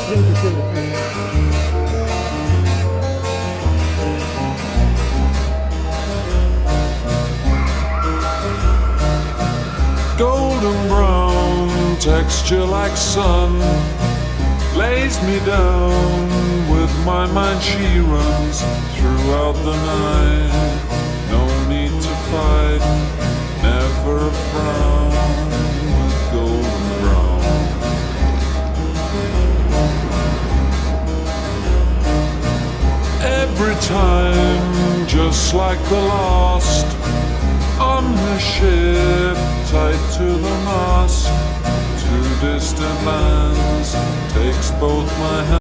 Golden brown texture like sun lays me down. With my mind she runs throughout the night. No need to fight, never a frown with golden brown. Every time, just like the last, on her ship, tied to the mast, to distant lands, takes both my hands.